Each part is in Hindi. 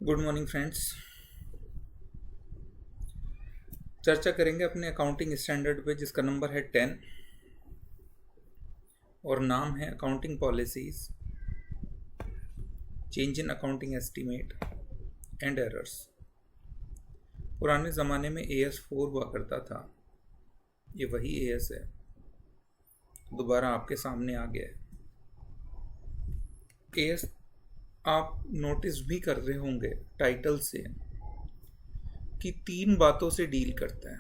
Good morning friends. चर्चा करेंगे अपने अकाउंटिंग स्टैंडर्ड पे जिसका नंबर है 10 और नाम है accounting policies, change in accounting estimate and errors. पुराने ज़माने में AS4 हुआ करता था, ये वही AS है, दोबारा आपके सामने आ गया है। AS आप नोटिस भी कर रहे होंगे टाइटल से कि 3 बातों से डील करता है।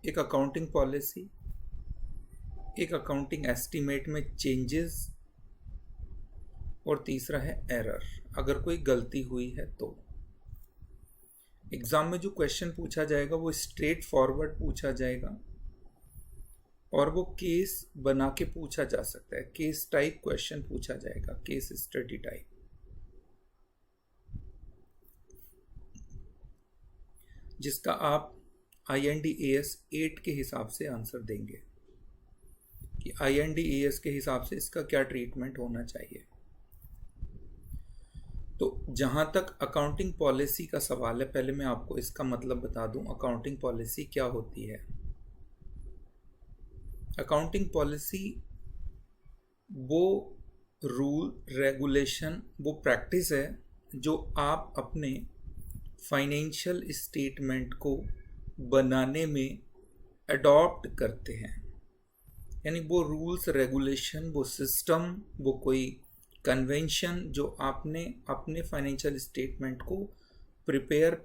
एक अकाउंटिंग पॉलिसी, एक अकाउंटिंग एस्टीमेट में चेंजेस और तीसरा है एरर, अगर कोई गलती हुई है तो। एग्जाम में जो क्वेश्चन पूछा जाएगा वो स्ट्रेट फॉरवर्ड पूछा जाएगा और वो केस बना के पूछा जा सकता है। केस टाइप क्वेश्चन पूछा जाएगा, केस स्टडी टाइप। जिसका आप IND-AS 8 के हिसाब से आंसर देंगे कि IND-AS के हिसाब से इसका क्या ट्रीटमेंट होना चाहिए। तो जहाँ तक अकाउंटिंग पॉलिसी का सवाल है, पहले मैं आपको इसका मतलब बता दूं, अकाउंटिंग पॉलिसी क्या होती है। अकाउंटिंग पॉलिसी वो रूल, रेगुलेशन, वो प्रैक्टिस है जो आप अपने फाइनेंशियल स्टेटमेंट को बनाने में अडॉप्ट करते हैं। यानी वो रूल्स, रेगुलेशन, वो सिस्टम, वो कोई कन्वेंशन जो आपने अपने फाइनेंशियल स्टेटमेंट को प्रिपेयर,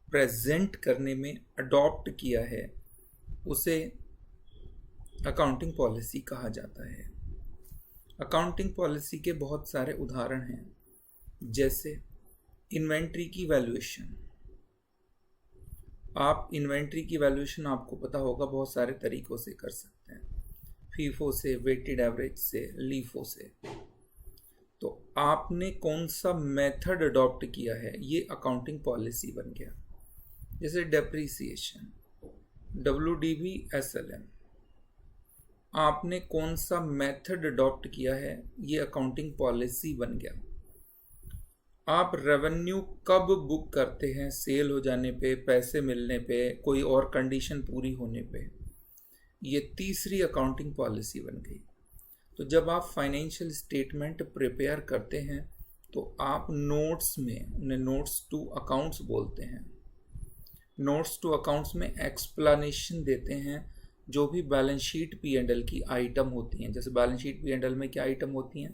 प्रेजेंट करने में अडॉप्ट किया है, उसे अकाउंटिंग पॉलिसी कहा जाता है। अकाउंटिंग पॉलिसी के बहुत सारे उदाहरण हैं, जैसे इन्वेंट्री की वैल्यूएशन। आप इन्वेंट्री की वैल्यूएशन, आपको पता होगा, बहुत सारे तरीकों से कर सकते हैं, फीफो से, वेटेड एवरेज से, लीफो से। तो आपने कौन सा मेथड अडॉप्ट किया है, ये अकाउंटिंग पॉलिसी बन गया। जैसे डेप्रीसिएशन, WDV, SLM, आपने कौन सा मेथड अडॉप्ट किया है, ये अकाउंटिंग पॉलिसी बन गया। आप रेवेन्यू कब बुक करते हैं, सेल हो जाने पे, पैसे मिलने पे, कोई और कंडीशन पूरी होने पे, ये तीसरी अकाउंटिंग पॉलिसी बन गई। तो जब आप फाइनेंशियल स्टेटमेंट प्रिपेयर करते हैं तो आप नोट्स में, उन्हें नोट्स टू अकाउंट्स बोलते हैं, नोट्स टू अकाउंट्स में एक्सप्लेनेशन देते हैं जो भी बैलेंस शीट P&L की आइटम होती हैं। जैसे बैलेंस शीट P&L में क्या आइटम होती हैं,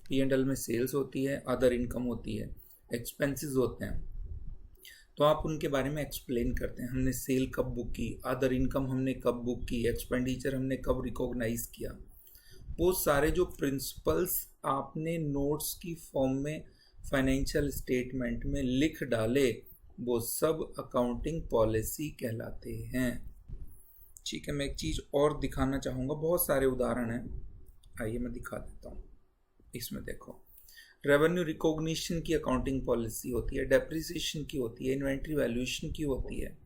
P&L में सेल्स होती है, अदर इनकम होती है, एक्सपेंसेस होते हैं। तो आप उनके बारे में एक्सप्लेन करते हैं, हमने सेल कब बुक की, अदर इनकम हमने कब बुक की, एक्सपेंडिचर हमने कब रिकॉग्नाइज किया। वो सारे जो प्रिंसिपल्स आपने नोट्स की फॉर्म में फाइनेंशियल स्टेटमेंट में लिख डाले, वो सब अकाउंटिंग पॉलिसी कहलाते हैं। ठीक है, मैं एक चीज़ और दिखाना चाहूँगा, बहुत सारे उदाहरण हैं, आइए मैं दिखा देता हूँ। इसमें देखो, रेवेन्यू रिकॉग्निशन की अकाउंटिंग पॉलिसी होती है, डेप्रिसिएशन की होती है, इन्वेंट्री वैल्यूएशन की होती है,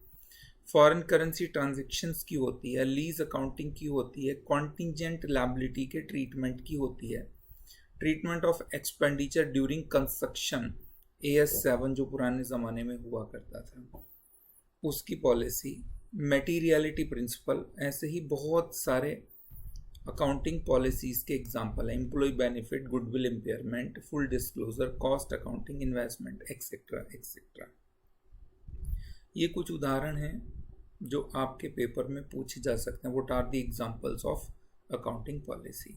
फॉरेन करेंसी ट्रांजैक्शंस की होती है, लीज अकाउंटिंग की होती है, कॉन्टिजेंट लायबिलिटी के ट्रीटमेंट की होती है, treatment of expenditure during construction, AS7 जो पुराने ज़माने में हुआ करता था, उसकी पॉलिसी, मटेरियलिटी प्रिंसिपल। ऐसे ही बहुत सारे अकाउंटिंग पॉलिसीज़ के एग्जाम्पल हैं, employ benefit, goodwill impairment, full disclosure, cost accounting, investment, etcetera etcetera. ये कुछ उदाहरण हैं जो आपके पेपर में पूछे जा सकते हैं। What are the examples of accounting policy.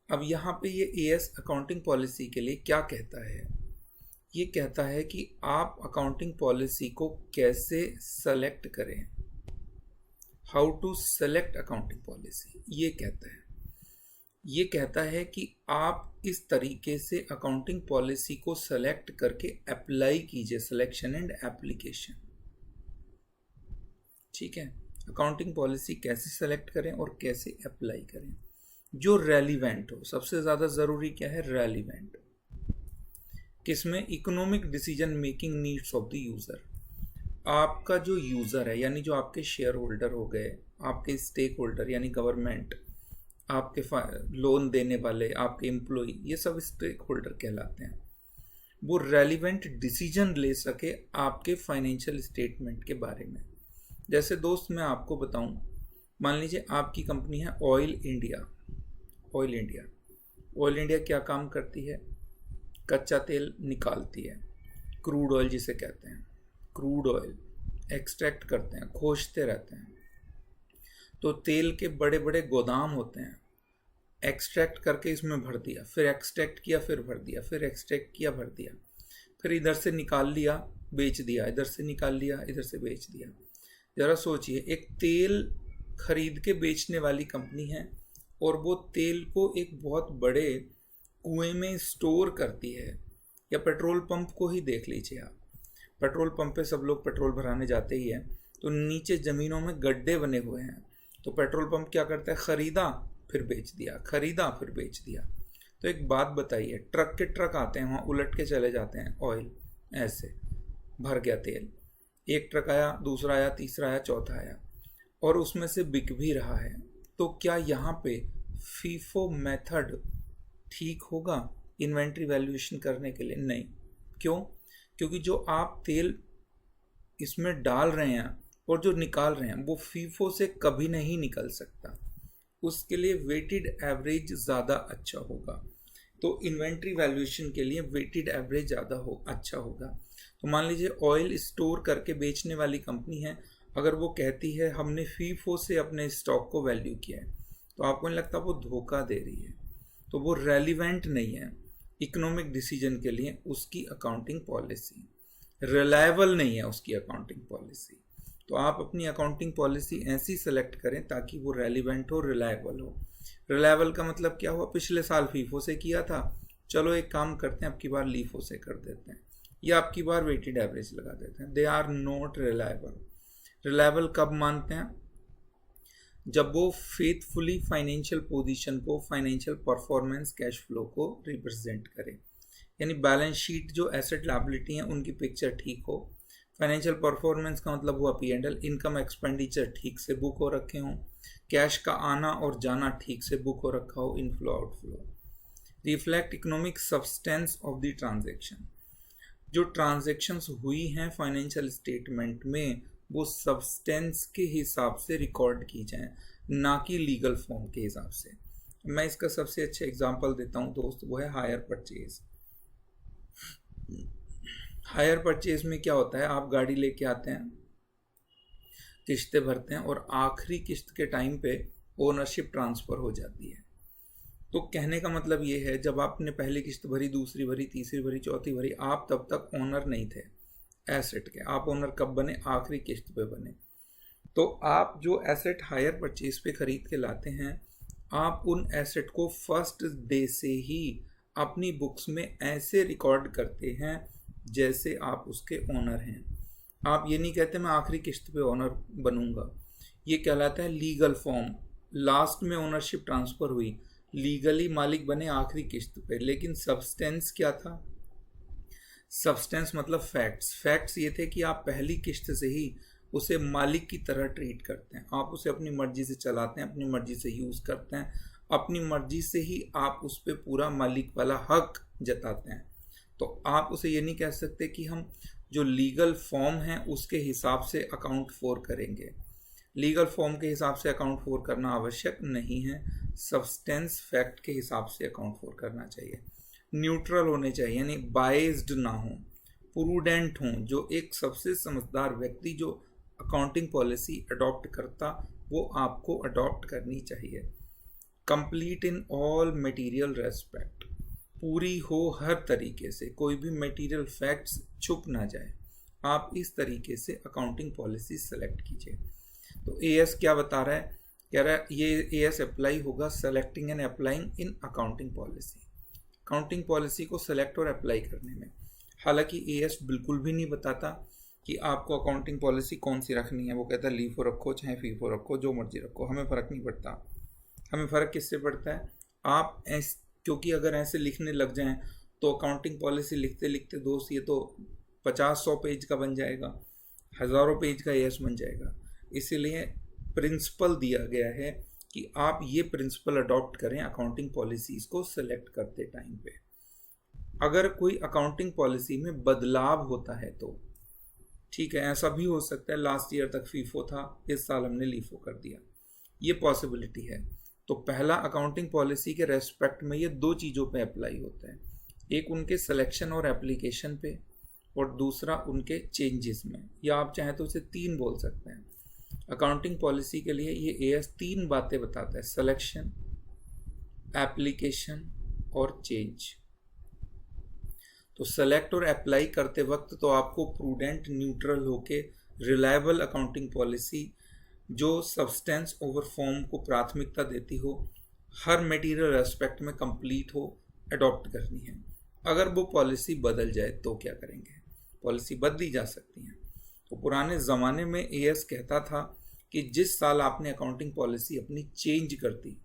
अब यहाँ पे ये AS अकाउंटिंग पॉलिसी के लिए क्या कहता है, ये कहता है कि आप अकाउंटिंग पॉलिसी को कैसे सेलेक्ट करें, how to select accounting policy. ये कहता है कि आप इस तरीके से अकाउंटिंग पॉलिसी को सेलेक्ट करके अप्लाई कीजिए, सिलेक्शन एंड एप्लीकेशन। ठीक है, अकाउंटिंग पॉलिसी कैसे सेलेक्ट करें और कैसे अप्लाई करें, जो रेलिवेंट हो। सबसे ज़्यादा ज़रूरी क्या है, रेलिवेंट, किसमें, economic decision making needs of the user. आपका जो यूज़र है, यानी जो आपके शेयर होल्डर हो गए, आपके स्टेक होल्डर यानी गवर्नमेंट, आपके लोन देने वाले, आपके एम्प्लॉय, ये सब स्टेक होल्डर कहलाते हैं। वो रेलिवेंट डिसीजन ले सके आपके फाइनेंशियल स्टेटमेंट के बारे में। जैसे दोस्त मैं आपको बताऊं, मान लीजिए आपकी कंपनी है oil India. Oil India oil India क्या काम करती है? कच्चा तेल निकालती है, क्रूड ऑयल जिसे कहते हैं। क्रूड ऑयल एक्सट्रैक्ट करते हैं, खोजते रहते हैं। तो तेल के बड़े बड़े गोदाम होते हैं, एक्सट्रैक्ट करके इसमें भर दिया, फिर एक्सट्रैक्ट किया, फिर भर दिया, फिर एक्सट्रैक्ट किया, भर दिया, फिर इधर से निकाल लिया, बेच दिया, इधर से निकाल लिया, इधर से बेच दिया। ज़रा सोचिए, एक तेल खरीद के बेचने वाली कंपनी है और वो तेल को एक बहुत बड़े कुएं में स्टोर करती है। या पेट्रोल पंप को ही देख लीजिए आप, पेट्रोल पंप पे सब लोग पेट्रोल भराने जाते ही हैं, तो नीचे ज़मीनों में गड्ढे बने हुए हैं। तो पेट्रोल पंप क्या करता है? ख़रीदा फिर बेच दिया, ख़रीदा फिर बेच दिया। तो एक बात बताइए, ट्रक के ट्रक आते हैं, वहाँ उलट के चले जाते हैं ऑयल, ऐसे भर गया तेल, एक ट्रक आया, दूसरा आया, तीसरा आया, चौथा आया, और उसमें से बिक भी रहा है। तो क्या यहाँ पे फीफो मेथड ठीक होगा इन्वेंट्री वैल्यूएशन करने के लिए? नहीं। क्यों? क्योंकि जो आप तेल इसमें डाल रहे हैं और जो निकाल रहे हैं वो फीफो से कभी नहीं निकल सकता। उसके लिए वेटेड एवरेज ज़्यादा अच्छा होगा। तो इन्वेंट्री वैल्यूएशन के लिए वेटेड एवरेज ज़्यादा अच्छा होगा। तो मान लीजिए ऑयल स्टोर करके बेचने वाली कंपनी है, अगर वो कहती है हमने फीफो से अपने स्टॉक को वैल्यू किया है, तो आपको नहीं लगता वो धोखा दे रही है? तो वो रेलिवेंट नहीं है इकोनॉमिक डिसीजन के लिए। उसकी अकाउंटिंग पॉलिसी रिलायबल नहीं है, उसकी अकाउंटिंग पॉलिसी। तो आप अपनी अकाउंटिंग पॉलिसी ऐसी सेलेक्ट करें ताकि वो रेलिवेंट हो, रिलायबल हो। रिलायबल का मतलब क्या हुआ? पिछले साल फीफो से किया था, चलो एक काम करते हैं, अब की बार लीफो से कर देते हैं, या अब की बार वेटेड एवरेज लगा देते हैं। They are not reliable. Reliable कब मानते हैं? जब वो फेथफुली फाइनेंशियल पोजीशन को, फाइनेंशियल परफॉर्मेंस, कैश फ्लो को रिप्रेजेंट करे। यानी बैलेंस शीट जो एसेट लायबिलिटी हैं उनकी पिक्चर ठीक हो। फाइनेंशियल परफॉर्मेंस का मतलब हुआ P&L, इनकम एक्सपेंडिचर ठीक से बुक हो रखे हों, कैश का आना और जाना ठीक से बुक हो रखा हो, inflow outflow. Reflect economic substance of the transaction. जो ट्रांजेक्शन्स हुई हैं फाइनेंशियल स्टेटमेंट में वो सब्सटेंस के हिसाब से रिकॉर्ड की जाए, ना कि लीगल फॉर्म के हिसाब से। मैं इसका सबसे अच्छा एग्जांपल देता हूँ दोस्त, वो है हायर परचेज। हायर परचेज में क्या होता है? आप गाड़ी लेके आते हैं, किस्तें भरते हैं और आखिरी किस्त के टाइम पे ओनरशिप ट्रांसफ़र हो जाती है। तो कहने का मतलब ये है, जब आपने पहली किस्त भरी, दूसरी भरी, तीसरी भरी, चौथी भरी, आप तब तक ओनर नहीं थे एसेट के। आप ओनर कब बने? आखिरी किस्त पे बने। तो आप जो एसेट हायर परचेज पे खरीद के लाते हैं, आप उन एसेट को फर्स्ट डे से ही अपनी बुक्स में ऐसे रिकॉर्ड करते हैं जैसे आप उसके ओनर हैं। आप ये नहीं कहते मैं आखिरी किस्त पे ओनर बनूंगा। ये कहलाता है लीगल फॉर्म। लास्ट में ओनरशिप ट्रांसफ़र हुई, लीगली मालिक बने आखिरी किस्त पे, लेकिन सब्सटेंस क्या था? सब्सटेंस मतलब फैक्ट्स। फैक्ट्स ये थे कि आप पहली किस्त से ही उसे मालिक की तरह ट्रीट करते हैं। आप उसे अपनी मर्जी से चलाते हैं, अपनी मर्जी से यूज़ करते हैं, अपनी मर्जी से ही आप उस पर पूरा मालिक वाला हक जताते हैं। तो आप उसे ये नहीं कह सकते कि हम जो लीगल फॉर्म है उसके हिसाब से अकाउंट फोर करेंगे। लीगल फॉर्म के हिसाब से अकाउंट फोर करना आवश्यक नहीं है, सब्सटेंस फैक्ट के हिसाब से अकाउंट फोर करना चाहिए। न्यूट्रल होने चाहिए, यानी बाइज्ड ना हो, प्रूडेंट हों। जो एक सबसे समझदार व्यक्ति जो अकाउंटिंग पॉलिसी अडॉप्ट करता, वो आपको अडॉप्ट करनी चाहिए। Complete in all material respect, पूरी हो हर तरीके से, कोई भी मटेरियल फैक्ट्स छुप ना जाए। आप इस तरीके से अकाउंटिंग पॉलिसी सेलेक्ट कीजिए। तो एएस क्या बता रहा है? कह रहा है ये एएस अप्लाई होगा selecting and applying in accounting policy. Accounting policy को सेलेक्ट और अप्लाई करने में। हालांकि एएस बिल्कुल भी नहीं बताता कि आपको अकाउंटिंग पॉलिसी कौन सी रखनी है। वो कहता है लीफो रखो चाहे फीफो रखो, जो मर्जी रखो, हमें फ़र्क नहीं पड़ता। हमें फ़र्क किससे पड़ता है? आप क्योंकि अगर ऐसे लिखने लग जाएं तो अकाउंटिंग पॉलिसी लिखते लिखते दोस्त ये तो 50-100 पेज का बन जाएगा, हज़ारों पेज का एएस बन जाएगा। इसीलिए प्रिंसिपल दिया गया है कि आप ये प्रिंसिपल अडॉप्ट करें अकाउंटिंग पॉलिसीज़ को सेलेक्ट करते टाइम पे। अगर कोई अकाउंटिंग पॉलिसी में बदलाव होता है तो ठीक है, ऐसा भी हो सकता है लास्ट ईयर तक फीफो था, इस साल हमने लीफो कर दिया, ये पॉसिबिलिटी है। तो पहला अकाउंटिंग पॉलिसी के रेस्पेक्ट में ये दो चीज़ों पे अप्लाई होता है, एक उनके सिलेक्शन और एप्लीकेशन पे, और दूसरा उनके चेंजेस में, या आप चाहें तो उसे तीन बोल सकते हैं। अकाउंटिंग पॉलिसी के लिए ये एएस तीन बातें बताता है, सिलेक्शन, एप्लीकेशन और चेंज। तो सेलेक्ट और अप्लाई करते वक्त तो आपको प्रूडेंट, न्यूट्रल होके रिलायबल अकाउंटिंग पॉलिसी जो सब्सटेंस ओवर फॉर्म को प्राथमिकता देती हो, हर मटेरियल एस्पेक्ट में कंप्लीट हो, अडॉप्ट करनी है। अगर वो पॉलिसी बदल जाए तो क्या करेंगे? पॉलिसी बदली जा सकती है। तो पुराने ज़माने में एएस कहता था कि जिस साल आपने अकाउंटिंग पॉलिसी अपनी चेंज कर दी,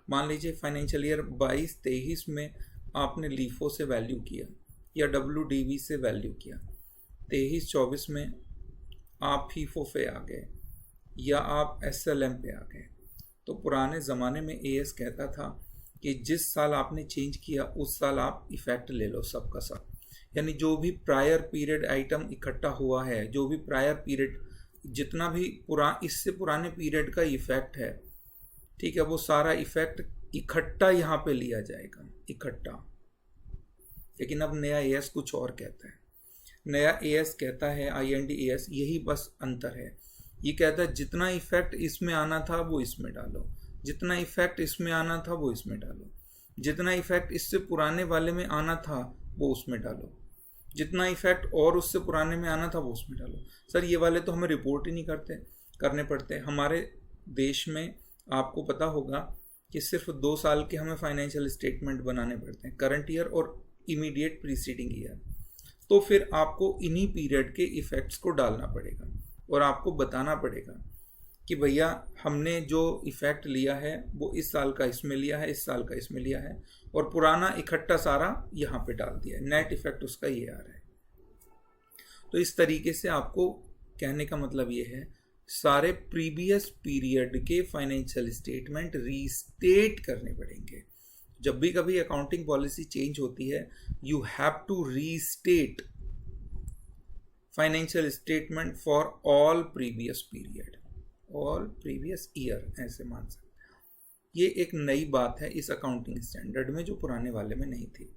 मान लीजिए फाइनेंशियल ईयर 22-23 में आपने लीफो से वैल्यू किया या WDV से वैल्यू किया, 23-24 में आप फीफो पे आ गए या आप SLM पे आ गए, तो पुराने ज़माने में एएस कहता था कि जिस साल आपने चेंज किया उस साल आप इफ़ेक्ट ले लो सबका सब, यानी जो भी प्रायर पीरियड आइटम इकट्ठा हुआ है, जो भी प्रायर पीरियड, जितना भी इससे पुराने पीरियड का इफ़ेक्ट है, ठीक है, वो सारा इफ़ेक्ट इकट्ठा यहाँ पे लिया जाएगा, इकट्ठा। लेकिन अब नया एएस कुछ और कहता है। नया एएस कहता है, IND-AS, यही बस अंतर है, ये कहता है जितना इफ़ेक्ट इसमें आना था वो इसमें डालो, जितना इफ़ेक्ट इसमें आना था वो इसमें डालो, जितना इफ़ेक्ट इससे पुराने वाले में आना था वो उसमें डालो, जितना इफ़ेक्ट और उससे पुराने में आना था वो उसमें डालो। सर ये वाले तो हमें रिपोर्ट ही नहीं करने पड़ते। हमारे देश में आपको पता होगा कि सिर्फ 2 साल के हमें फाइनेंशियल स्टेटमेंट बनाने पड़ते हैं, करंट ईयर और इमीडिएट प्रीसीडिंग ईयर। तो फिर आपको इन्हीं पीरियड के इफ़ेक्ट्स को डालना पड़ेगा और आपको बताना पड़ेगा कि भैया हमने जो इफ़ेक्ट लिया है वो इस साल का इसमें लिया है, इस साल का इसमें लिया है, और पुराना इकट्ठा सारा यहाँ पे डाल दिया है, नेट इफ़ेक्ट उसका ये आ रहा है। तो इस तरीके से आपको कहने का मतलब ये है, सारे प्रीवियस पीरियड के फाइनेंशियल स्टेटमेंट रीस्टेट करने पड़ेंगे। जब भी कभी अकाउंटिंग पॉलिसी चेंज होती है, you have to restate financial statement for all previous period, all previous year, ऐसे मान सकते हैं। ये एक नई बात है इस अकाउंटिंग स्टैंडर्ड में जो पुराने वाले में नहीं थी।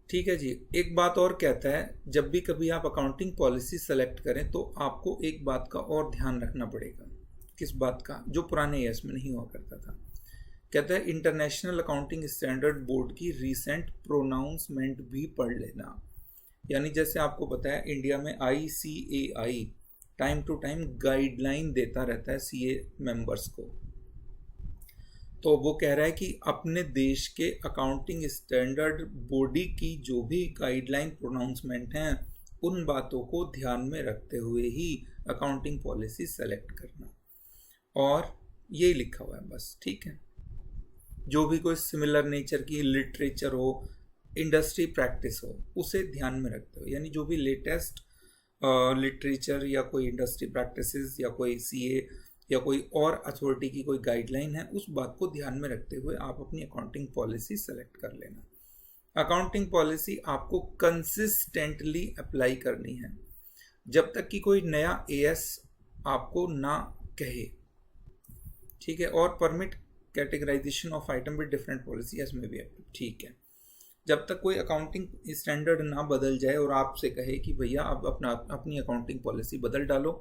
ठीक है जी। एक बात और कहता है, जब भी कभी आप अकाउंटिंग पॉलिसी सेलेक्ट करें तो आपको एक बात का और ध्यान रखना पड़ेगा। किस बात का? जो पुराने ईयर्स में नहीं हुआ करता था। कहता है इंटरनेशनल अकाउंटिंग स्टैंडर्ड बोर्ड की रीसेंट प्रोनाउंसमेंट भी पढ़ लेना। यानी जैसे आपको पता है इंडिया में ICAI time to time guideline देता रहता है CA मेंबर्स को। तो वो कह रहा है कि अपने देश के अकाउंटिंग स्टैंडर्ड बॉडी की जो भी गाइडलाइन प्रोनाउंसमेंट हैं, उन बातों को ध्यान में रखते हुए ही अकाउंटिंग पॉलिसी सेलेक्ट करना। और यही लिखा हुआ है बस, ठीक है। जो भी कोई सिमिलर नेचर की लिटरेचर हो, इंडस्ट्री प्रैक्टिस हो, उसे ध्यान में रखते हुए, यानी जो भी लेटेस्ट लिटरेचर या कोई इंडस्ट्री प्रैक्टिसेस या कोई CA या कोई और अथॉरिटी की कोई गाइडलाइन है, उस बात को ध्यान में रखते हुए आप अपनी अकाउंटिंग पॉलिसी सेलेक्ट कर लेना। अकाउंटिंग पॉलिसी आपको कंसिस्टेंटली अप्लाई करनी है जब तक कि कोई नया AS आपको ना कहे, ठीक है। और permit categorisation of item with different policy as may be approved, ठीक है। जब तक कोई अकाउंटिंग स्टैंडर्ड ना बदल जाए और आपसे कहे कि भैया आप अपनी अकाउंटिंग पॉलिसी बदल डालो,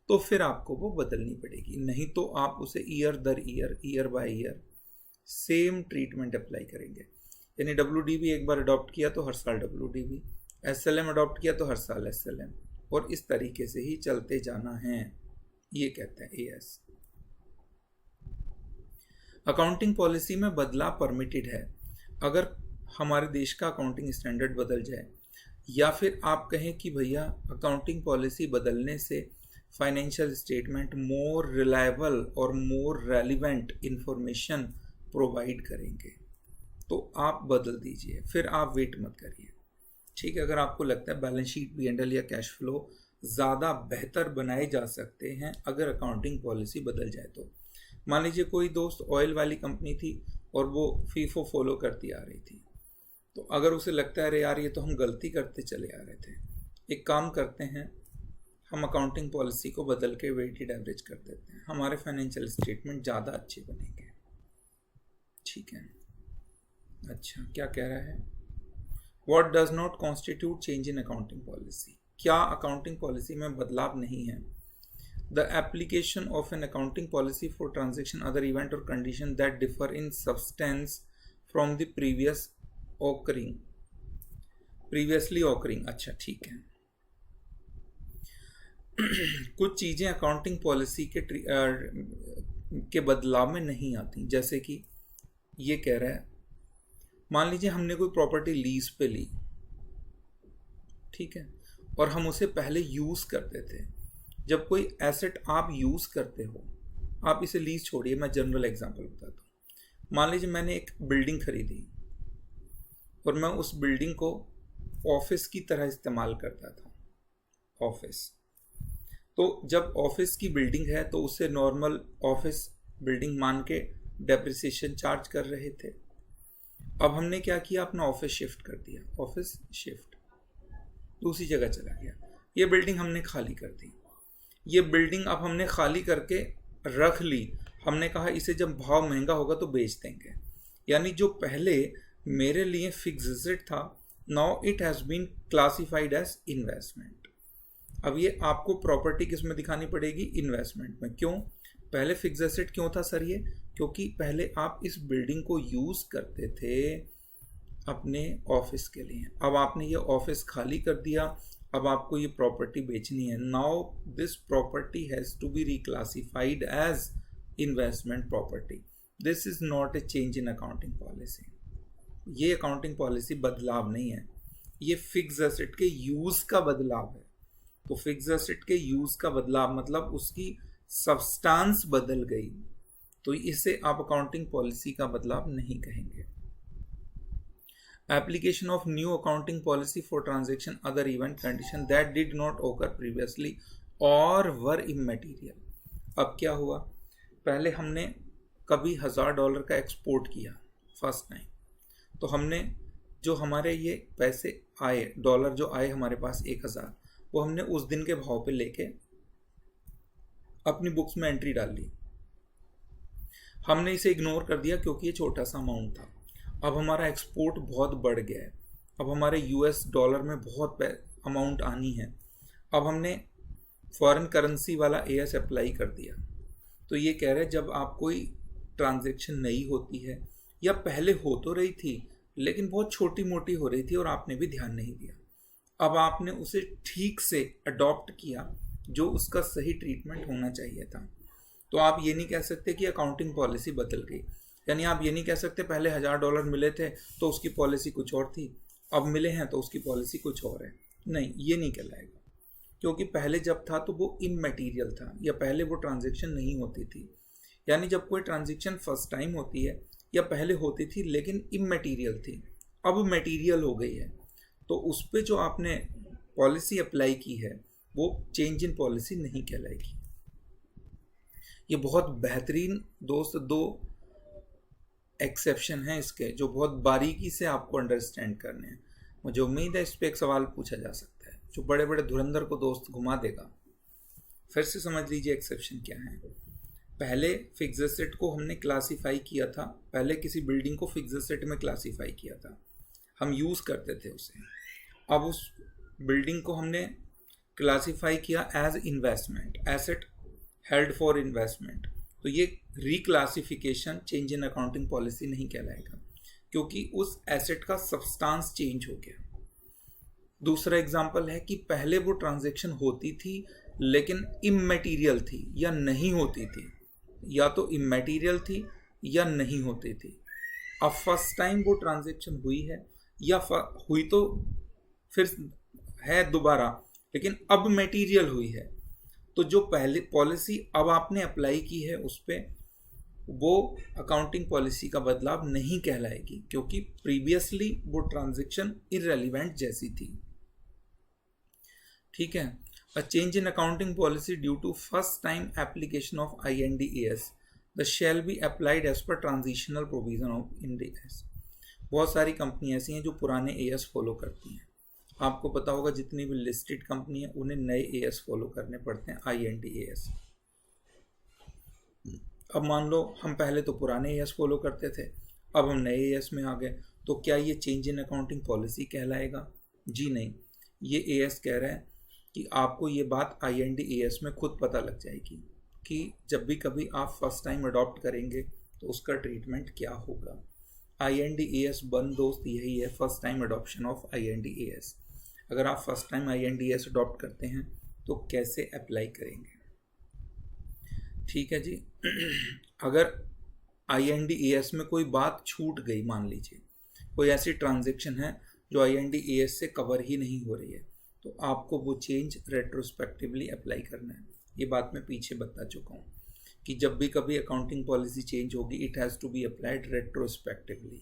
तो फिर आपको वो बदलनी पड़ेगी। नहीं तो आप उसे year there year, year by year same treatment apply करेंगे। यानी WDV एक बार अडॉप्ट किया तो हर साल WDV, SLM अडॉप्ट किया तो हर साल SLM, और इस तरीके से ही चलते जाना है, ये कहते हैं AS। अकाउंटिंग पॉलिसी में बदलाव परमिटेड है। अगर हमारे देश का अकाउंटिंग स्टैंडर्ड बदल जाए, या फिर आप कहें कि भैया अकाउंटिंग पॉलिसी बदलने से फाइनेंशियल स्टेटमेंट मोर रिलायबल और मोर रेलिवेंट इंफॉर्मेशन प्रोवाइड करेंगे, तो आप बदल दीजिए, फिर आप वेट मत करिए, ठीक है। अगर आपको लगता है बैलेंस शीट, P&L या कैश फ्लो ज़्यादा बेहतर बनाए जा सकते हैं अगर अकाउंटिंग पॉलिसी बदल जाए तो। मान लीजिए कोई दोस्त ऑयल वाली कंपनी थी और वो फीफो फॉलो करती आ रही थी, तो अगर उसे लगता है अरे यार ये तो हम गलती करते चले आ रहे थे, एक काम करते हैं, हम अकाउंटिंग पॉलिसी को बदल के वेटेड एवरेज कर देते हैं, हमारे फाइनेंशियल स्टेटमेंट ज़्यादा अच्छे बनेंगे। ठीक है, अच्छा क्या कह रहा है, what does not constitute change in accounting policy, क्या अकाउंटिंग पॉलिसी में बदलाव नहीं है। The application of an accounting policy for transaction other event और condition that differ in substance from the previously occurring. अच्छा ठीक है, कुछ चीज़ें अकाउंटिंग पॉलिसी के बदलाव में नहीं आती, जैसे कि ये कह रहा है, मान लीजिए हमने कोई प्रॉपर्टी लीज पे ली, ठीक है, और हम उसे पहले यूज़ करते थे। जब कोई एसेट आप यूज़ करते हो, आप इसे लीज छोड़िए, मैं जनरल एग्जांपल बताता हूँ। मान लीजिए मैंने एक बिल्डिंग खरीदी और मैं उस बिल्डिंग को ऑफिस की तरह इस्तेमाल करता था, ऑफिस। तो जब ऑफिस की बिल्डिंग है तो उसे नॉर्मल ऑफिस बिल्डिंग मान के डेप्रिसिएशन चार्ज कर रहे थे। अब हमने क्या किया, अपना ऑफिस शिफ्ट कर दिया, ऑफिस शिफ्ट दूसरी जगह चला गया, ये बिल्डिंग हमने खाली कर दी। ये बिल्डिंग अब हमने खाली करके रख ली, हमने कहा इसे जब भाव महंगा होगा तो बेच देंगे। यानी जो पहले मेरे लिए फिक्स एसेट था, now it has been classified as investment. अब ये आपको प्रॉपर्टी किस में दिखानी पड़ेगी, इन्वेस्टमेंट में। क्यों, पहले फिक्स एसेट क्यों था सर ये, क्योंकि पहले आप इस बिल्डिंग को यूज़ करते थे अपने ऑफिस के लिए, अब आपने ये ऑफिस खाली कर दिया, अब आपको ये प्रॉपर्टी बेचनी है। Now this property has to be reclassified as investment property. This is not a change in accounting policy. ये अकाउंटिंग पॉलिसी बदलाव नहीं है, ये फिक्स एसेट के यूज़ का बदलाव है। तो फिक्स एसेट के यूज़ का बदलाव मतलब उसकी सब्सटेंस बदल गई, तो इसे आप अकाउंटिंग पॉलिसी का बदलाव नहीं कहेंगे। Application of new accounting policy for transaction other event condition that did not occur previously or were immaterial। अब क्या हुआ, पहले हमने कभी $1000 का एक्सपोर्ट किया फर्स्ट टाइम, तो हमने जो हमारे ये पैसे आए, डॉलर जो आए हमारे पास 1000, वो हमने उस दिन के भाव पे लेके अपनी बुक्स में एंट्री डाल ली। हमने इसे इग्नोर कर दिया क्योंकि ये छोटा सा अमाउंट था। अब हमारा एक्सपोर्ट बहुत बढ़ गया है, अब हमारे यूएस डॉलर में बहुत अमाउंट आनी है, अब हमने फॉरेन करेंसी वाला एएस अप्लाई कर दिया। तो ये कह रहे हैं जब आप कोई ट्रांजैक्शन नई होती है या पहले हो तो रही थी लेकिन बहुत छोटी मोटी हो रही थी और आपने भी ध्यान नहीं दिया, अब आपने उसे ठीक से अडॉप्ट किया जो उसका सही ट्रीटमेंट होना चाहिए था, तो आप ये नहीं कह सकते कि अकाउंटिंग पॉलिसी बदल गई। यानी आप ये नहीं कह सकते पहले $1000 मिले थे तो उसकी पॉलिसी कुछ और थी, अब मिले हैं तो उसकी पॉलिसी कुछ और है। नहीं, ये नहीं कहलाएगा, क्योंकि पहले जब था तो वो इमैटीरियल था या पहले वो ट्रांजैक्शन नहीं होती थी। यानी जब कोई ट्रांजैक्शन फर्स्ट टाइम होती है या पहले होती थी लेकिन इमैटीरियल थी, अब मटेरियल हो गई है, तो उस पर जो आपने पॉलिसी अप्लाई की है वो चेंज इन पॉलिसी नहीं कहलाएगी। ये बहुत बेहतरीन दोस्त दो एक्सेप्शन है इसके, जो बहुत बारीकी से आपको अंडरस्टैंड करने हैं। मुझे उम्मीद है इस पर एक सवाल पूछा जा सकता है जो बड़े बड़े धुरंधर को दोस्त घुमा देगा। फिर से समझ लीजिए एक्सेप्शन क्या है। पहले फिक्स एसेट को हमने क्लासीफाई किया था, पहले किसी बिल्डिंग को फिक्स एसेट में क्लासीफाई किया था, हम यूज़ करते थे उसे। अब उस बिल्डिंग को हमने क्लासीफाई किया as investment, asset held for investment, तो ये reclassification change in accounting policy नहीं कहलाएगा क्योंकि उस एसेट का सब्सटेंस चेंज हो गया। दूसरा एग्जांपल है कि पहले वो ट्रांजैक्शन होती थी लेकिन इमैटीरियल थी या नहीं होती थी, या तो इमैटीरियल थी या नहीं होती थी। अब फर्स्ट टाइम वो ट्रांजैक्शन हुई है या हुई तो फिर है दोबारा, लेकिन अब मटेरियल हुई है, तो जो पहले पॉलिसी अब आपने अप्लाई की है उस पर वो अकाउंटिंग पॉलिसी का बदलाव नहीं कहलाएगी क्योंकि प्रीवियसली वो ट्रांजैक्शन इररेलेवेंट जैसी थी। ठीक है। A change in accounting policy due to first time application of IND AS the shall be applied as per transitional provision of IND AS। बहुत सारी कंपनी ऐसी हैं जो पुराने एएस फॉलो करती हैं। आपको पता होगा जितनी भी लिस्टेड कंपनी है उन्हें नए एएस फॉलो करने पड़ते हैं, IND-AS। अब मान लो हम पहले तो पुराने एएस फॉलो करते थे, अब हम नए एएस में आ गए, तो क्या ये चेंज इन अकाउंटिंग पॉलिसी कहलाएगा? जी नहीं, ये एएस कह रहा है कि आपको ये बात IND-AS में खुद पता लग जाएगी कि जब भी कभी आप फर्स्ट टाइम अडॉप्ट करेंगे तो उसका ट्रीटमेंट क्या होगा। IND-AS 1 दोस्त यही है, first time adoption of IND-AS। अगर आप फर्स्ट टाइम IND-AS अडॉप्ट करते हैं तो कैसे अप्लाई करेंगे? ठीक है जी। अगर IND-AS में कोई बात छूट गई, मान लीजिए कोई ऐसी ट्रांजैक्शन है जो IND-AS से कवर ही नहीं हो रही है, तो आपको वो चेंज रेट्रोस्पेक्टिवली अप्लाई करना है। ये बात मैं पीछे बता चुका हूँ कि जब भी कभी अकाउंटिंग पॉलिसी चेंज होगी it has to be applied retrospectively.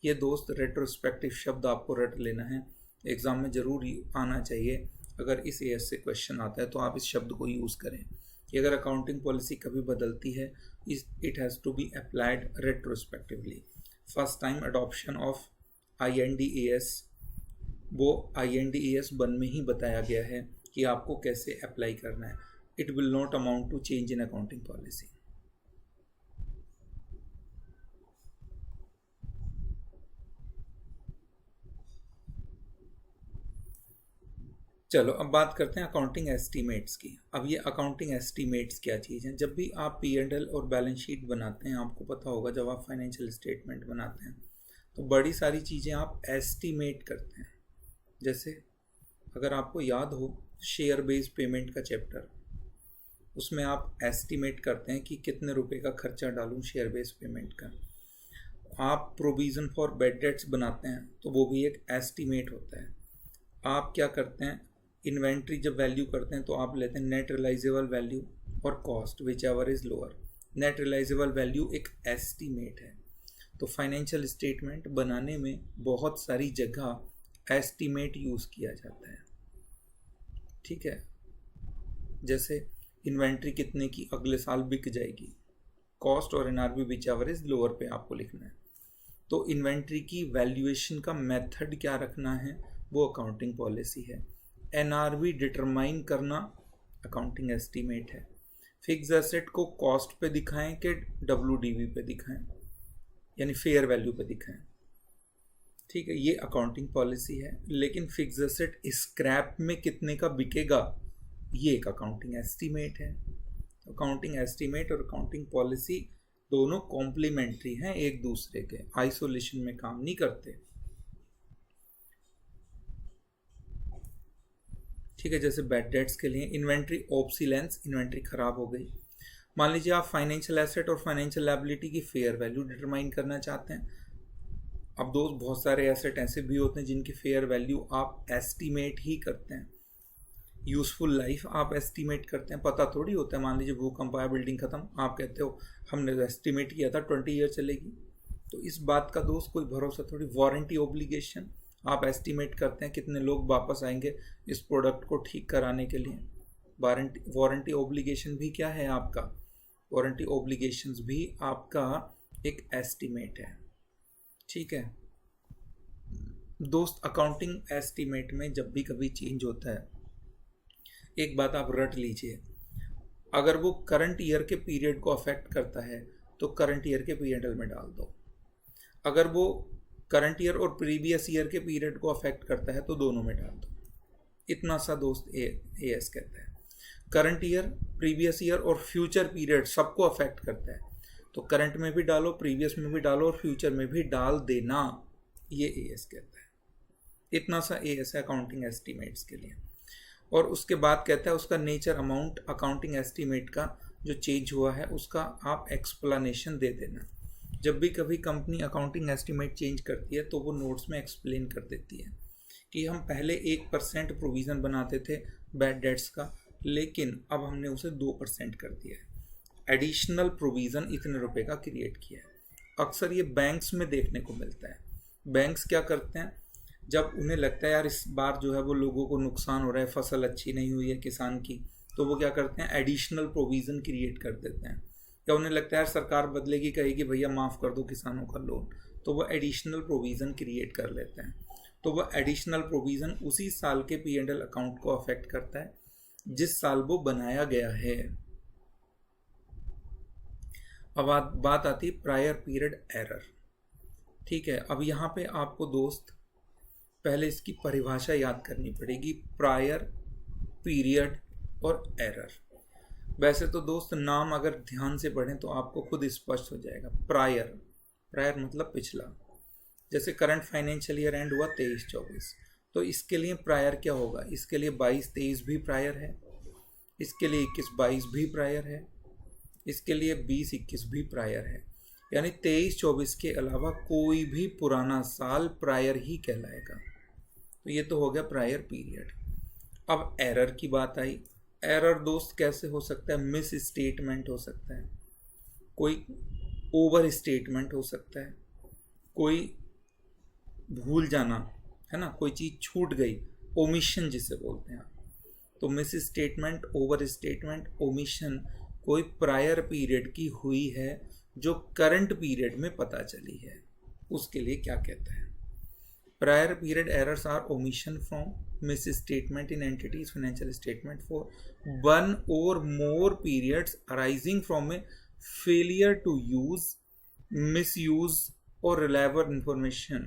ये दोस्त रेट्रोस्पेक्टिव शब्द आपको रट लेना है, एग्ज़ाम में ज़रूर आना चाहिए। अगर इस एएस से क्वेश्चन आता है तो आप इस शब्द को यूज़ करें कि अगर अकाउंटिंग पॉलिसी कभी बदलती है it has to be applied retrospectively. First time adoption of IND-AS, वो IND-AS 1 में ही बताया गया है कि आपको कैसे अप्लाई करना है। It will not amount to change in accounting policy. चलो अब बात करते हैं अकाउंटिंग एस्टीमेट्स की। अब ये अकाउंटिंग एस्टीमेट्स क्या चीज़ हैं? जब भी आप P&L और बैलेंस शीट बनाते हैं, आपको पता होगा जब आप फाइनेंशियल स्टेटमेंट बनाते हैं तो बड़ी सारी चीज़ें आप एस्टीमेट करते हैं। जैसे अगर आपको याद हो शेयर बेस्ड पेमेंट का चैप्टर, उसमें आप एस्टीमेट करते हैं कि कितने रुपए का खर्चा डालूं शेयर बेस्ड पेमेंट का। आप प्रोविज़न फॉर बैड डेट्स बनाते हैं तो वो भी एक एस्टीमेट होता है। आप क्या करते हैं, इन्वेंट्री जब वैल्यू करते हैं तो आप लेते हैं नेट रियलाइजेबल वैल्यू और cost whichever is lower. Net realisable value एक एस्टीमेट है। तो फाइनेंशियल स्टेटमेंट बनाने में बहुत सारी जगह एस्टीमेट यूज़ किया जाता है। ठीक है, जैसे इन्वेंट्री कितने की अगले साल बिक जाएगी, कॉस्ट और NRV which ever is lower पे आपको लिखना है। तो इन्वेंट्री की वैल्यूएशन का मेथड क्या रखना है वो अकाउंटिंग पॉलिसी है। NRV डिटरमाइन करना अकाउंटिंग एस्टीमेट है। फिक्स एसेट को कॉस्ट पे दिखाएं कि WDV पे दिखाएं, यानी फेयर वैल्यू पे दिखाएं। ठीक है, ये अकाउंटिंग पॉलिसी है। लेकिन फिक्स एसेट स्क्रैप में कितने का बिकेगा ये एक अकाउंटिंग एस्टीमेट है। अकाउंटिंग एस्टीमेट और अकाउंटिंग पॉलिसी दोनों कॉम्प्लीमेंट्री हैं एक दूसरे के, आइसोलेशन में काम नहीं करते। ठीक है, जैसे बैड डेट्स के लिए इन्वेंट्री ऑब्सीलेंस, इन्वेंट्री खराब हो गई। मान लीजिए आप फाइनेंशियल एसेट और फाइनेंशियल लायबिलिटी की फेयर वैल्यू डिटरमाइन करना चाहते हैं। अब दोस्त बहुत सारे एसेट ऐसे भी होते हैं जिनकी फेयर वैल्यू आप एस्टीमेट ही करते हैं। यूज़फुल लाइफ आप एस्टीमेट करते हैं, पता थोड़ी होता है। मान लीजिए भूकंप आया, बिल्डिंग ख़त्म, आप कहते हो हमने तो एस्टीमेट किया था 20 ईयर चलेगी, तो इस बात का दोस्त कोई भरोसा थोड़ी। वारंटी ओब्लिगेशन आप एस्टीमेट करते हैं कितने लोग वापस आएंगे इस प्रोडक्ट को ठीक कराने के लिए। वारंटी ओब्लिगेशन भी क्या है आपका, वारंटी ओब्लिगेशंस भी आपका एक एस्टीमेट है। ठीक है दोस्त, अकाउंटिंग एस्टीमेट में जब भी कभी चेंज होता है एक बात आप रट लीजिए, अगर वो करंट ईयर के पीरियड को अफेक्ट करता है तो करंट ईयर के P&L में डाल दो। अगर वो करंट ईयर और प्रीवियस ईयर के पीरियड को अफेक्ट करता है तो दोनों में डाल दो। इतना सा दोस्त एएस कहता है। करंट ईयर, प्रीवियस ईयर और फ्यूचर पीरियड सबको अफेक्ट करता है, तो करंट में भी डालो, प्रीवियस में भी डालो और फ्यूचर में भी डाल देना, ये एएस कहता है। इतना सा एएस है अकाउंटिंग एस्टीमेट्स के लिए। और उसके बाद कहता है उसका नेचर, अमाउंट, अकाउंटिंग एस्टीमेट का जो चेंज हुआ है उसका आप एक्सप्लेनेशन दे देना। जब भी कभी कंपनी अकाउंटिंग एस्टीमेट चेंज करती है तो वो नोट्स में एक्सप्लेन कर देती है कि हम पहले 1% प्रोविज़न बनाते थे बैड डेट्स का, लेकिन अब हमने उसे 2% कर दिया है। एडिशनल प्रोविज़न इतने रुपए का क्रिएट किया है। अक्सर ये बैंक्स में देखने को मिलता है। बैंक्स क्या करते हैं, जब उन्हें लगता है यार इस बार जो है वो लोगों को नुकसान हो रहा है, फसल अच्छी नहीं हुई है किसान की, तो वो क्या करते हैं, एडिशनल प्रोविज़न क्रिएट कर देते हैं। या उन्हें लगता है यार सरकार बदलेगी, कहेगी भैया माफ़ कर दो किसानों का लोन, तो वो एडिशनल प्रोविज़न क्रिएट कर लेते हैं। तो वो एडिशनल प्रोविज़न उसी साल के P&L अकाउंट को अफेक्ट करता है जिस साल वो बनाया गया है। अब बात आती है प्रायर पीरियड एरर। ठीक है, अब यहाँ पे आपको दोस्त पहले इसकी परिभाषा याद करनी पड़ेगी, प्रायर, पीरियड और एरर। वैसे तो दोस्त नाम अगर ध्यान से पढ़ें तो आपको खुद स्पष्ट हो जाएगा। प्रायर, प्रायर मतलब पिछला। जैसे करंट फाइनेंशियल ईयर एंड हुआ 23-24, तो इसके लिए प्रायर क्या होगा? इसके लिए 22-23 भी प्रायर है, इसके लिए 21-22 भी प्रायर है, इसके लिए 20-21 भी प्रायर है। यानी 23-24 के अलावा कोई भी पुराना साल प्रायर ही कहलाएगा। तो ये तो हो गया प्रायर पीरियड। अब एरर की बात आई। एरर दोस्त कैसे हो सकता है? मिस स्टेटमेंट हो सकता है, कोई ओवर स्टेटमेंट हो सकता है, कोई भूल जाना, है ना, कोई चीज़ छूट गई, ओमिशन जिसे बोलते हैं। तो miss statement, over statement, omission कोई प्रायर पीरियड की हुई है जो करंट पीरियड में पता चली है, उसके लिए क्या कहता है? Prior period errors are omission from misstatement in entities financial statement for one or more periods arising from a failure to use, misuse or reliable information।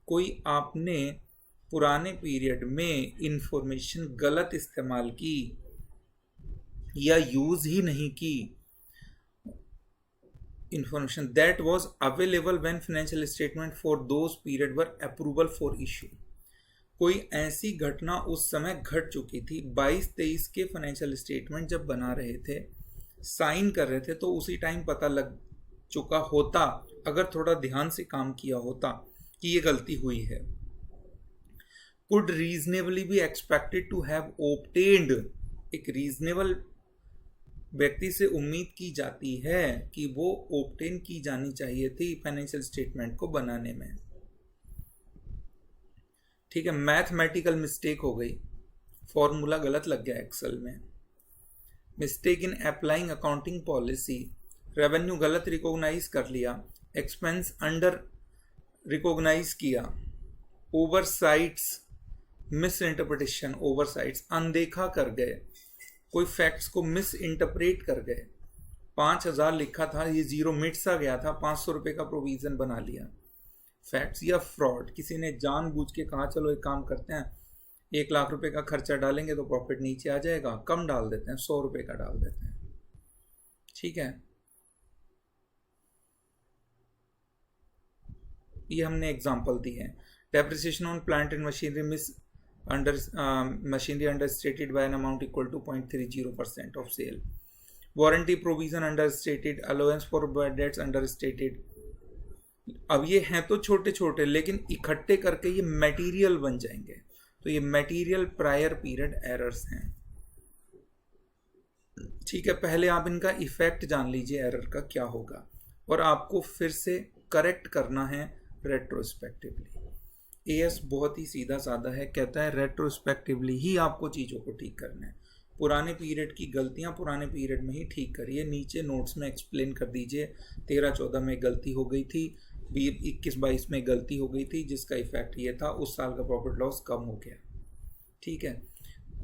कोई आपने पुराने पीरियड में इंफॉर्मेशन गलत इस्तेमाल की या यूज ही नहीं की, information that was available when financial statement for those period were approvable for issue। कोई ऐसी घटना उस समय घट चुकी थी, 22-23 के फाइनेंशियल स्टेटमेंट जब बना रहे थे, साइन कर रहे थे, तो उसी टाइम पता लग चुका होता अगर थोड़ा ध्यान से काम किया होता कि ये गलती हुई है। Could reasonably be expected to have obtained, एक रीजनेबल व्यक्ति से उम्मीद की जाती है कि वो ओब्टेन की जानी चाहिए थी फाइनेंशियल स्टेटमेंट को बनाने में। ठीक है, मैथमेटिकल मिस्टेक हो गई, फॉर्मूला गलत लग गया एक्सेल में, mistake in applying accounting policy, revenue गलत रिकॉग्नाइज कर लिया, एक्सपेंस अंडर रिकॉग्नाइज किया, ओवरसाइट्स, मिस इंटरप्रिटेशन, ओवरसाइट्स अनदेखा कर गए, कोई फैक्ट्स को मिस इंटरप्रेट कर गए, 5,000 लिखा था, ये जीरो मिट सा गया था, 500 रुपये का प्रोविजन बना लिया। फैक्ट्स या फ्रॉड, किसी ने जानबूझ के कहा चलो एक काम करते हैं, 1 लाख रुपए का खर्चा डालेंगे तो प्रॉफिट नीचे आ जाएगा, कम डाल देते हैं, 100 रुपये का डाल देते हैं। ठीक है, ये हमने एग्जांपल दी है। Depreciation on plant and machinery miss under machinery under stated by an amount equal to 0.30% of sale, warranty provision under stated, allowance for bad debts under stated. अब ये हैं तो छोटे छोटे, लेकिन इकट्ठे करके ये मटेरियल बन जाएंगे, तो ये मटेरियल प्रायर पीरियड एरर्स हैं। ठीक है, पहले आप इनका इफेक्ट जान लीजिए एरर का क्या होगा, और आपको फिर से करेक्ट करना है रेट्रोस्पेक्टिवली। एएस बहुत ही सीधा साधा है, कहता है रेट्रोस्पेक्टिवली ही आपको चीज़ों को ठीक करना है। पुराने पीरियड की गलतियां पुराने पीरियड में ही ठीक करिए, नीचे नोट्स में एक्सप्लेन कर दीजिए 13-14 में गलती हो गई थी, 21-22 में गलती हो गई थी, जिसका इफेक्ट ये था, उस साल का प्रॉफिट लॉस कम हो गया। ठीक है,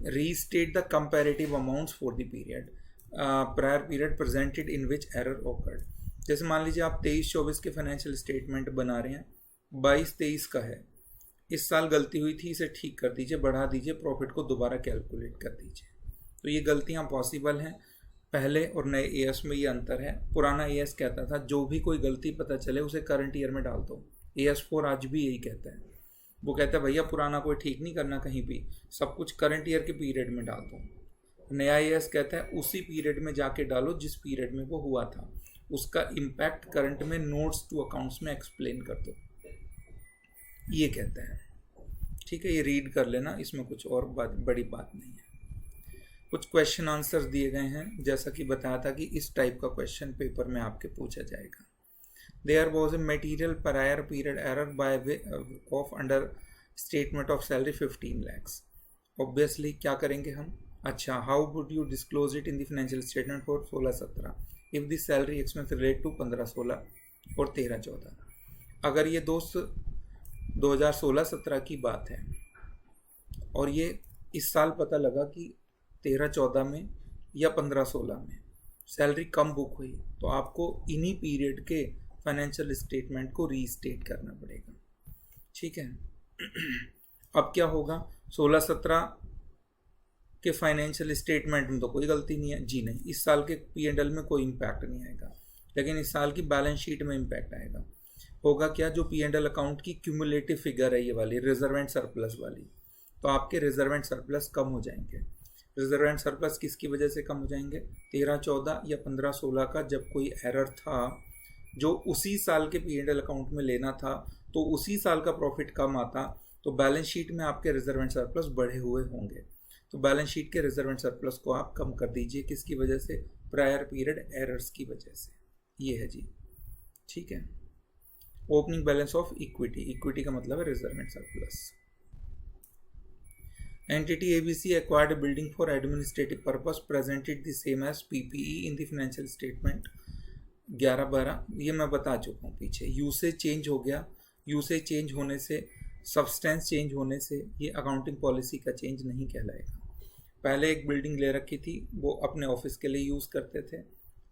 restate the comparative amounts for the period prior period presented in which error awkward. जैसे मान लीजिए आप 23-24 के फाइनेंशियल स्टेटमेंट बना रहे हैं, 22-23 का है, इस साल गलती हुई थी, इसे ठीक कर दीजिए, बढ़ा दीजिए, प्रॉफिट को दोबारा कैलकुलेट कर दीजिए। तो ये गलतियाँ पॉसिबल हैं। पहले और नए एएस में ये अंतर है। पुराना एएस कहता था जो भी कोई गलती पता चले उसे करंट ईयर में डाल दो। AS4 आज भी यही कहता है, वो कहता है भैया पुराना कोई ठीक नहीं करना कहीं भी, सब कुछ करंट ईयर के पीरियड में डाल दो। नया एएस कहता है उसी पीरियड में जाके डालो जिस पीरियड में वो हुआ था, उसका इम्पैक्ट करंट में नोट्स टू अकाउंट्स में एक्सप्लेन कर दो, ये कहता है। ठीक है, ये रीड कर लेना, इसमें कुछ और बड़ी बात नहीं है। कुछ क्वेश्चन आंसर्स दिए गए हैं, जैसा कि बताया था कि इस टाइप का क्वेश्चन पेपर में आपके पूछा जाएगा। There was a material prior period error by way of under statement of salary 15 lakhs। Obviously क्या करेंगे हम, अच्छा how would you disclose it in the financial statement for 16-17 if the salary expense relate to 15-16 और 13-14। अगर ये दोस्त 2016-17 की बात है और ये इस साल पता लगा कि 13-14 में या 15-16 में सैलरी कम बुक हुई, तो आपको इन्हीं पीरियड के फाइनेंशियल स्टेटमेंट को रीस्टेट करना पड़ेगा। ठीक है। अब क्या होगा, 16-17 के फाइनेंशियल स्टेटमेंट में तो कोई गलती नहीं है जी, नहीं, इस साल के P&L में कोई इम्पैक्ट नहीं आएगा, लेकिन इस साल की बैलेंस शीट में इम्पैक्ट आएगा। होगा क्या, जो P&L अकाउंट की क्यूमुलेटिव फिगर है ये वाली रिजर्व एंड सरप्लस वाली, तो आपके रिजर्व एंड सरप्लस कम हो जाएंगे। रिजर्व एंड सरप्लस किसकी वजह से कम हो जाएंगे, 13-14 या 15-16 का जब कोई एरर था जो उसी साल के P&L अकाउंट में लेना था, तो उसी साल का प्रॉफिट कम आता, तो बैलेंस शीट में आपके रिजर्व एंड सरप्लस बढ़े हुए होंगे। तो बैलेंस शीट के रिजर्व एंड सरप्लस को आप कम कर दीजिए, किसकी वजह से, प्रायर पीरियड एरर्स की वजह से। ये है जी। ठीक है। Opening balance of equity, equity का मतलब है reserve and surplus. Entity ABC acquired a building for administrative purpose, presented the same as PPE in the financial statement। 11-12 ये मैं बता चुका हूँ पीछे। यूसेज चेंज हो गया, यूसेज चेंज होने से, सब्सटेंस चेंज होने से ये अकाउंटिंग पॉलिसी का चेंज नहीं कहलाएगा। पहले एक बिल्डिंग ले रखी थी, वो अपने ऑफिस के लिए यूज़ करते थे,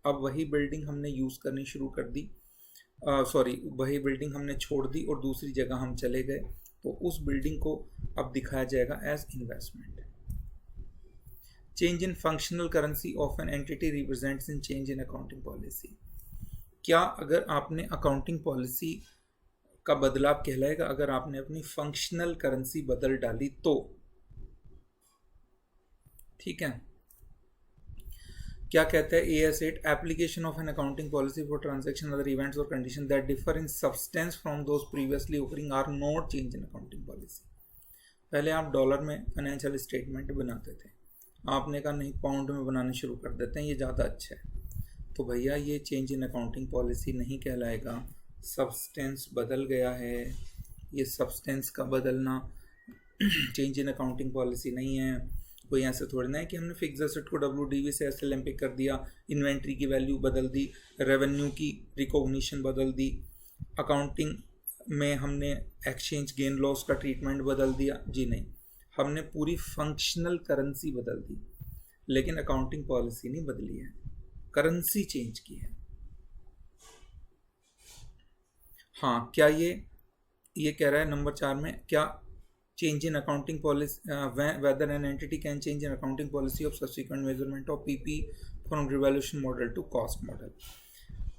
अब वही बिल्डिंग हमने यूज़ करनी शुरू कर दी, वही बिल्डिंग हमने छोड़ दी और दूसरी जगह हम चले गए, तो उस बिल्डिंग को अब दिखाया जाएगा as investment. Change in functional currency of an entity represents in change in accounting policy. क्या अगर आपने अकाउंटिंग पॉलिसी का बदलाव कहलाएगा अगर आपने अपनी फंक्शनल करेंसी बदल डाली तो। ठीक है। क्या कहता है AS8, application of an accounting policy for transaction other events और condition that differ in substance from those previously occurring are not change in accounting policy. पहले आप डॉलर में फाइनेंशियल स्टेटमेंट बनाते थे, आपने कहा नहीं पाउंड में बनाने शुरू कर देते हैं, ये ज़्यादा अच्छा है, तो भैया ये चेंज इन अकाउंटिंग पॉलिसी नहीं कहलाएगा, सब्सटेंस बदल गया है। ये सब्सटेंस का बदलना चेंज इन अकाउंटिंग पॉलिसी नहीं है। कोई ऐसे थोड़ी ना है कि हमने फिक्स एसेट को WDV से SLM पे कर दिया, इन्वेंट्री की वैल्यू बदल दी, रेवेन्यू की रिकॉग्निशन बदल दी, अकाउंटिंग में हमने एक्सचेंज गेन लॉस का ट्रीटमेंट बदल दिया जी, नहीं, हमने पूरी फंक्शनल करेंसी बदल दी, लेकिन अकाउंटिंग पॉलिसी नहीं बदली है, करेंसी चेंज की है। हाँ, क्या ये कह रहा है नंबर 4 में, क्या change in accounting policy whether an entity can change in accounting policy of subsequent measurement of PP from revaluation model to cost model।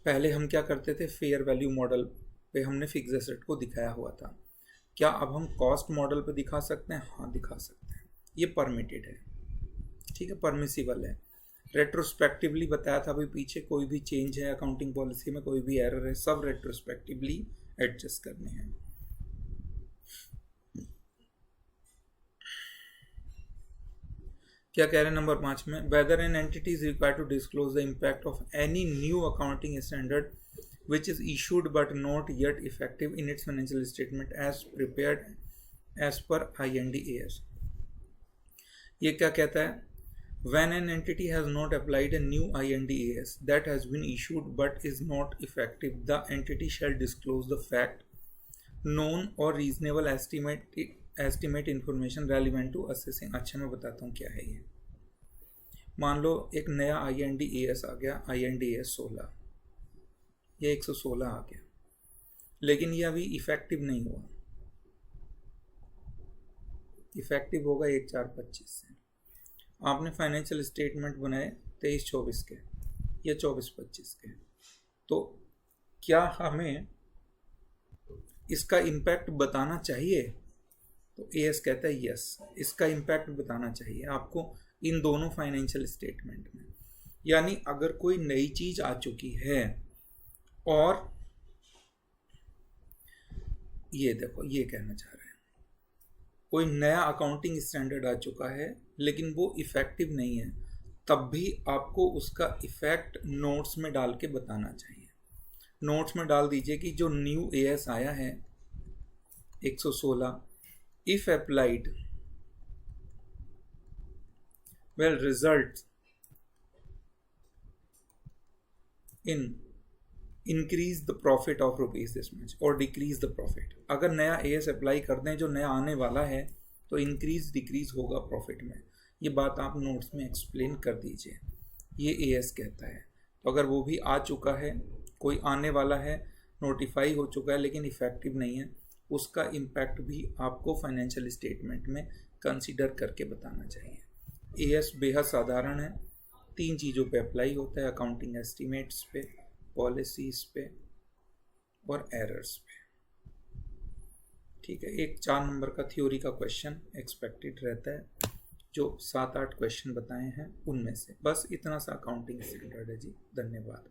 पहले हम क्या करते थे, फेयर वैल्यू मॉडल पे हमने फिक्स एसेट को दिखाया हुआ था, क्या अब हम कॉस्ट मॉडल पे दिखा सकते हैं? हाँ, दिखा सकते हैं, ये परमिटेड है। ठीक है, परमिसिबल है। रेट्रोस्पेक्टिवली बताया था भाई, पीछे कोई भी चेंज है अकाउंटिंग पॉलिसी में, कोई भी एरर है, सब रेट्रोस्पेक्टिवली एडजस्ट करने हैं। क्या कह रहे हैं नंबर 5 में, whether an entity is required to disclose the impact of any new accounting standard which is issued but not yet effective in its financial statement as prepared as per IND-AS। ये क्या कहता है, when an entity has not applied a new IND-AS that has been issued but is not effective, the entity shall disclose the fact, known or reasonable estimate information relevant to assessing। अच्छा, मैं बताता हूँ क्या है ये। मान लो एक नया IND-AS आ गया, IND-AS 16, ये 116 आ गया, लेकिन ये अभी इफेक्टिव नहीं हुआ, इफेक्टिव होगा 1/4/25 से। आपने फाइनेंशियल स्टेटमेंट बनाए 23-24 के या 24-25 के, तो क्या हमें इसका इम्पैक्ट बताना चाहिए? तो AS कहता है यस, इसका इम्पैक्ट बताना चाहिए आपको इन दोनों फाइनेंशियल स्टेटमेंट में। यानी अगर कोई नई चीज आ चुकी है और ये देखो, ये कहना चाह रहे हैं, कोई नया अकाउंटिंग स्टैंडर्ड आ चुका है लेकिन वो इफेक्टिव नहीं है, तब भी आपको उसका इफेक्ट नोट्स में डाल के बताना चाहिए। नोट्स में डाल दीजिए कि जो न्यू AS आया है 116, if applied will result in increase the profit of rupees this much और डिक्रीज द प्रॉफिट। अगर नया एएस अप्लाई कर दें जो नया आने वाला है तो इंक्रीज डिक्रीज होगा प्रॉफिट में। ये बात आप नोट्स में एक्सप्लेन कर दीजिए, ये एएस कहता है। तो अगर वो भी आ चुका है, कोई आने वाला है, नोटिफाई हो चुका है लेकिन इफ़ेक्टिव नहीं है, उसका इम्पैक्ट भी आपको फाइनेंशियल स्टेटमेंट में कंसीडर करके बताना चाहिए। एएस बेहद साधारण है, 3 चीज़ों पे अप्लाई होता है, अकाउंटिंग एस्टीमेट्स पे, पॉलिसीज़ पे और एरर्स पे। ठीक है, एक 4 नंबर का थ्योरी का क्वेश्चन एक्सपेक्टेड रहता है, जो 7-8 क्वेश्चन बताए हैं उनमें से। बस इतना सा अकाउंटिंग स्टैंडर्ड है जी। धन्यवाद।